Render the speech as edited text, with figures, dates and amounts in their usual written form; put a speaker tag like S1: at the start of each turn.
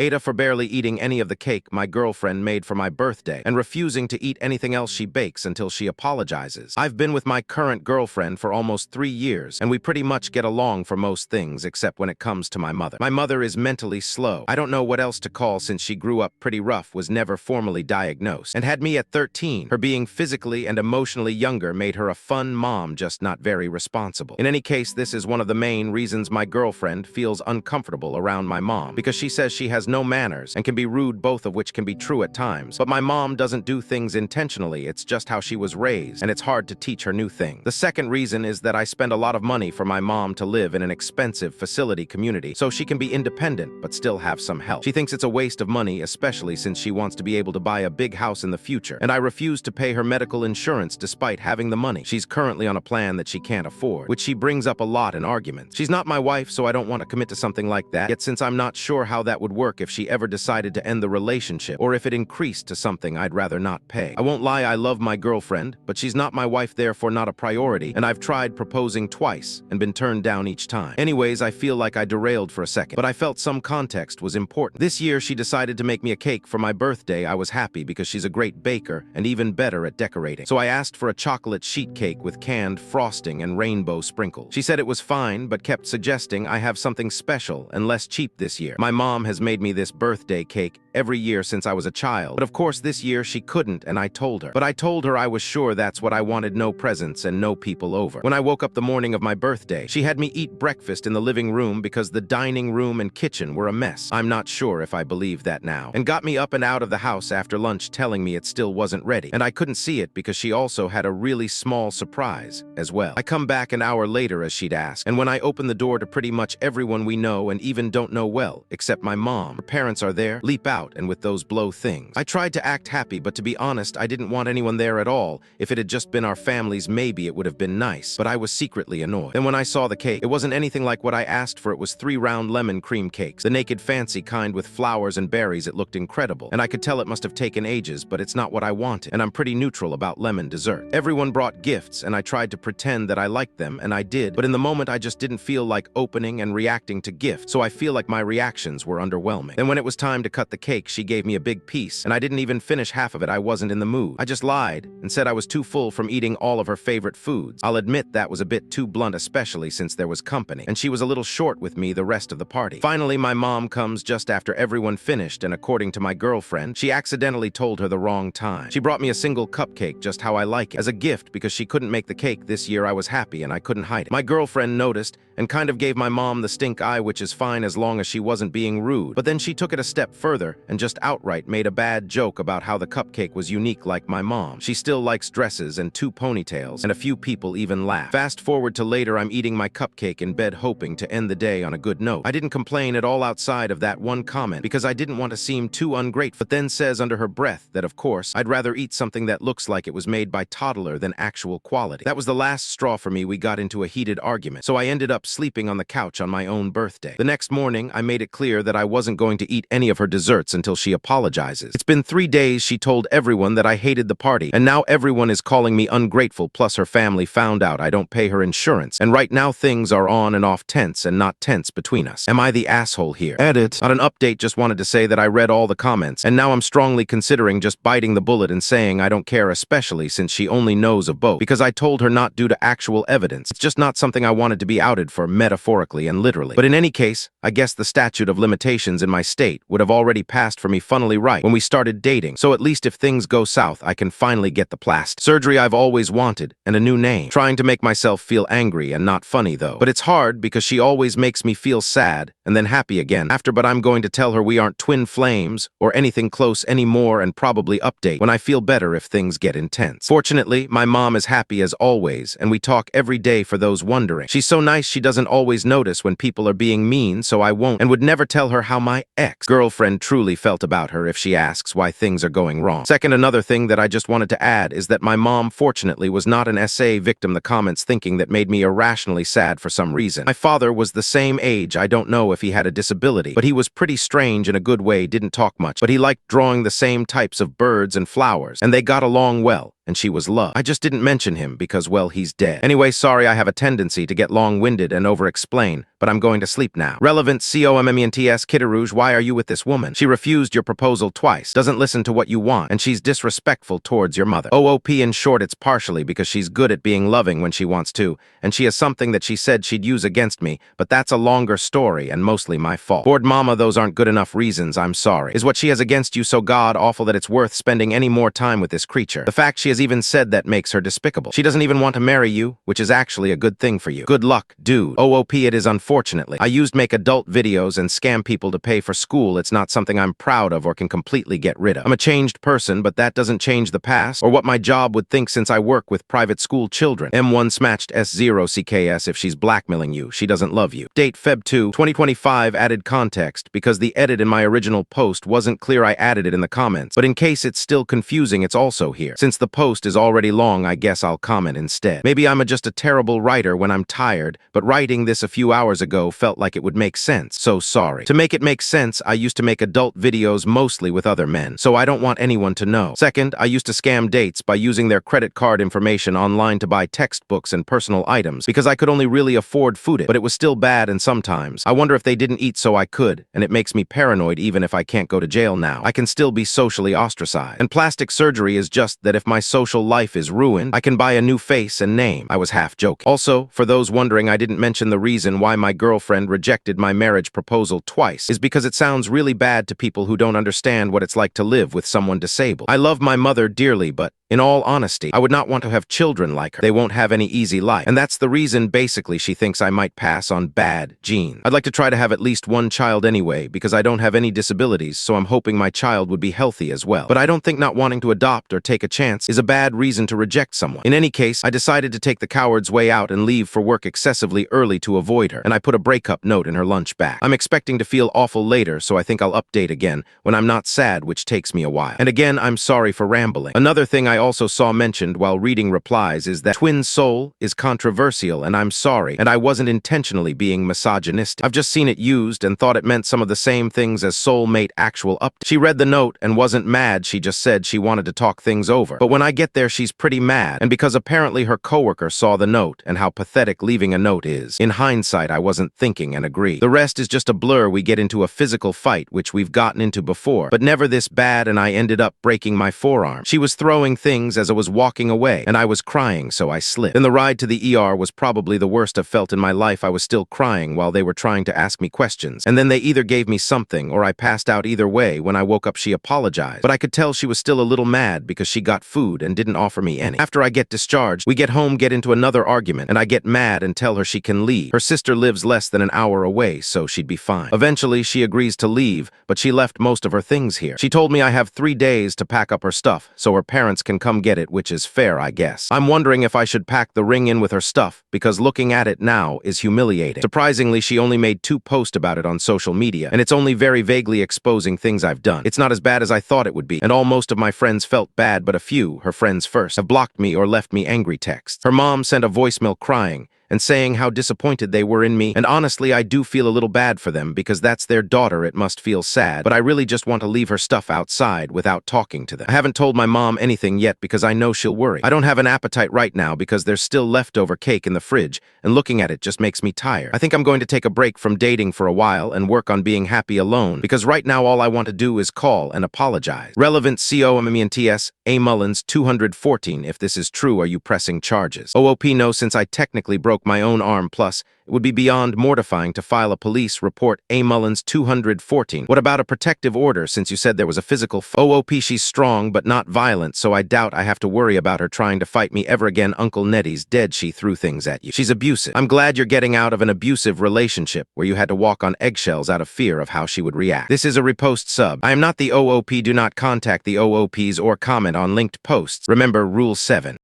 S1: Ada for barely eating any of the cake my girlfriend made for my birthday and refusing to eat anything else she bakes until she apologizes. I've been with my current girlfriend for almost 3 years, and we pretty much get along for most things except when it comes to my mother. My mother is mentally slow. I don't know what else to call since she grew up pretty rough, was never formally diagnosed, and had me at 13. Her being physically and emotionally younger made her a fun mom, just not very responsible. In any case, this is one of the main reasons my girlfriend feels uncomfortable around my mom, because she says she has no manners and can be rude, both of which can be true at times. But my mom doesn't do things intentionally, it's just how she was raised, and it's hard to teach her new things. The second reason is that I spend a lot of money for my mom to live in an expensive facility community, so she can be independent but still have some help. She thinks it's a waste of money, especially since she wants to be able to buy a big house in the future, and I refuse to pay her medical insurance despite having the money. She's currently on a plan that she can't afford, which she brings up a lot in arguments. She's not my wife, so I don't want to commit to something like that, yet since I'm not sure how that would work if she ever decided to end the relationship, or if it increased to something I'd rather not pay. I won't lie, I love my girlfriend, but she's not my wife, therefore not a priority, and I've tried proposing twice and been turned down each time. Anyways, I feel like I derailed for a second, but I felt some context was important. This year, she decided to make me a cake for my birthday. I was happy because she's a great baker and even better at decorating. So I asked for a chocolate sheet cake with canned frosting and rainbow sprinkles. She said it was fine, but kept suggesting I have something special and less cheap this year. My mom has made me this birthday cake every year since I was a child, but of course this year she couldn't, and I told her. But I told her I was sure that's what I wanted, no presents and no people over. When I woke up the morning of my birthday, she had me eat breakfast in the living room because the dining room and kitchen were a mess. I'm not sure if I believe that now. And got me up and out of the house after lunch, telling me it still wasn't ready. And I couldn't see it because she also had a really small surprise as well. I come back an hour later as she'd asked, and when I open the door to pretty much everyone we know and even don't know well, except my mom, her parents are there, leap out, and with those blow things. I tried to act happy, but to be honest, I didn't want anyone there at all. If it had just been our families, maybe it would have been nice, but I was secretly annoyed. Then when I saw the cake, it wasn't anything like what I asked for. It was 3 round lemon cream cakes, the naked fancy kind with flowers and berries. It looked incredible, and I could tell it must have taken ages, but it's not what I wanted, and I'm pretty neutral about lemon dessert. Everyone brought gifts, and I tried to pretend that I liked them, and I did, but in the moment I just didn't feel like opening and reacting to gifts, so I feel like my reactions were underwhelming. Then when it was time to cut the cake, she gave me a big piece, and I didn't even finish half of it. I wasn't in the mood. I just lied and said I was too full from eating all of her favorite foods. I'll admit that was a bit too blunt, especially since there was company, and she was a little short with me the rest of the party. Finally, my mom comes just after everyone finished, and according to my girlfriend, she accidentally told her the wrong time. She brought me a single cupcake, just how I like it, as a gift because she couldn't make the cake this year. I was happy and I couldn't hide it. My girlfriend noticed and kind of gave my mom the stink eye, which is fine as long as she wasn't being rude. But then she took it a step further and just outright made a bad joke about how the cupcake was unique like my mom. She still likes dresses and 2 ponytails, and a few people even laugh. Fast forward to later, I'm eating my cupcake in bed, hoping to end the day on a good note. I didn't complain at all outside of that one comment because I didn't want to seem too ungrateful, but then says under her breath that of course I'd rather eat something that looks like it was made by toddler than actual quality. That was the last straw for me. We got into a heated argument, so I ended up sleeping on the couch on my own birthday. The next morning, I made it clear that I wasn't going to eat any of her desserts until she apologizes. It's been 3 days. She told everyone that I hated the party, and now everyone is calling me ungrateful, plus her family found out I don't pay her insurance, and right now things are on and off tense and not tense between us. Am I the asshole here? Edit. Not an update, just wanted to say that I read all the comments, and now I'm strongly considering just biting the bullet and saying I don't care, especially since she only knows of both, because I told her not due to actual evidence. It's just not something I wanted to be outed for, metaphorically and literally. But in any case, I guess the statute of limitations in my state would have already passed for me, funnily right, when we started dating, so at least if things go south, I can finally get the plastic surgery I've always wanted and a new name. Trying to make myself feel angry and not funny though, but it's hard because she always makes me feel sad and then happy again after, but I'm going to tell her we aren't twin flames or anything close anymore, and probably update when I feel better if things get intense. Fortunately, my mom is happy as always, and we talk every day for those wondering. She's so nice she doesn't always notice when people are being mean, so I won't and would never tell her how my ex-girlfriend truly felt about her if she asks why things are going wrong. Second, another thing that I just wanted to add is that my mom fortunately was not an SA victim. The comments thinking that made me irrationally sad for some reason. My father was the same age. I don't know if he had a disability, but he was pretty strange in a good way, didn't talk much, but he liked drawing the same types of birds and flowers, and they got along well. and she was love. I just didn't mention him because, well, he's dead. Anyway, sorry I have a tendency to get long-winded and over-explain, but I'm going to sleep now. Relevant COMMENTS Kitarouge, why are you with this woman? She refused your proposal twice, doesn't listen to what you want, and she's disrespectful towards your mother. OOP, in short, it's partially because she's good at being loving when she wants to, and she has something that she said she'd use against me, but that's a longer story and mostly my fault. Bored mama, those aren't good enough reasons, I'm sorry. Is what she has against you so god-awful that it's worth spending any more time with this creature? The fact she has even said that makes her despicable. She doesn't even want to marry you, which is actually a good thing for you. Good luck, dude. OOP, it is unfortunately. I used make adult videos and scam people to pay for school. It's not something I'm proud of or can completely get rid of. I'm a changed person, but that doesn't change the past or what my job would think since I work with private school children. M1 smatched S0CKS if she's blackmailing you. She doesn't love you. Date Feb 2, 2025 added context because the edit in my original post wasn't clear. I added it in the comments, but in case it's still confusing, it's also here. Since the post is already long, I guess I'll comment instead. Maybe I'm just a terrible writer when I'm tired, but writing this a few hours ago felt like it would make sense, so sorry. To make it make sense, I used to make adult videos mostly with other men, so I don't want anyone to know. Second, I used to scam dates by using their credit card information online to buy textbooks and personal items because I could only really afford food, but it was still bad, and sometimes I wonder if they didn't eat so I could, and it makes me paranoid even if I can't go to jail now. I can still be socially ostracized. And plastic surgery is just that if my social life is ruined, I can buy a new face and name. I was half joking. Also, for those wondering, I didn't mention the reason why my girlfriend rejected my marriage proposal twice is because it sounds really bad to people who don't understand what it's like to live with someone disabled. I love my mother dearly, but in all honesty, I would not want to have children like her. They won't have any easy life. And that's the reason basically she thinks I might pass on bad genes. I'd like to try to have at least one child anyway because I don't have any disabilities, so I'm hoping my child would be healthy as well. But I don't think not wanting to adopt or take a chance is a bad reason to reject someone. In any case, I decided to take the coward's way out and leave for work excessively early to avoid her, and I put a breakup note in her lunch bag. I'm expecting to feel awful later, so I think I'll update again when I'm not sad, which takes me a while. And again, I'm sorry for rambling. Another thing I also saw mentioned while reading replies is that twin soul is controversial, and I'm sorry, and I wasn't intentionally being misogynistic. I've just seen it used and thought it meant some of the same things as soulmate actual update. She read the note and wasn't mad, she just said she wanted to talk things over. But when I get there, she's pretty mad, and because apparently her coworker saw the note and how pathetic leaving a note is. In hindsight, I wasn't thinking and agreed. The rest is just a blur. We get into a physical fight, which we've gotten into before, but never this bad, and I ended up breaking my forearm. She was throwing things as I was walking away, and I was crying, so I slipped. Then the ride to the ER was probably the worst I've felt in my life. I was still crying while they were trying to ask me questions, and then they either gave me something or I passed out. Either way, when I woke up, she apologized, but I could tell she was still a little mad because she got food and didn't offer me any. After I get discharged, we get home, get into another argument, and I get mad and tell her she can leave. Her sister lives less than an hour away, so she'd be fine. Eventually, she agrees to leave, but she left most of her things here. She told me I have 3 days to pack up her stuff, so her parents can come get it, which is fair, I guess. I'm wondering if I should pack the ring in with her stuff, because looking at it now is humiliating. Surprisingly, she only made 2 posts about it on social media, and it's only very vaguely exposing things I've done. It's not as bad as I thought it would be, and all most of my friends felt bad, but a few, her friends first, have blocked me or left me angry texts. Her mom sent a voicemail crying and saying how disappointed they were in me, and honestly, I do feel a little bad for them because that's their daughter. It must feel sad, but I really just want to leave her stuff outside without talking to them. I haven't told my mom anything yet because I know she'll worry. I don't have an appetite right now because there's still leftover cake in the fridge, and looking at it just makes me tired. I think I'm going to take a break from dating for a while and work on being happy alone because right now all I want to do is call and apologize. Relevant COMMENTS A. Mullins 214. If this is true, are you pressing charges? OOP, no, since I technically broke my own arm, plus it would be beyond mortifying to file a police report. A. Mullins 214. What about a protective order since you said there was a physical OOP, she's strong but not violent, so I doubt I have to worry about her trying to fight me ever again. Uncle Nettie's dead. She threw things at you. She's abusive. I'm glad you're getting out of an abusive relationship where you had to walk on eggshells out of fear of how she would react. This is a repost sub. I am not the OOP. Do not contact the OOPs or comment on linked posts. Remember Rule 7.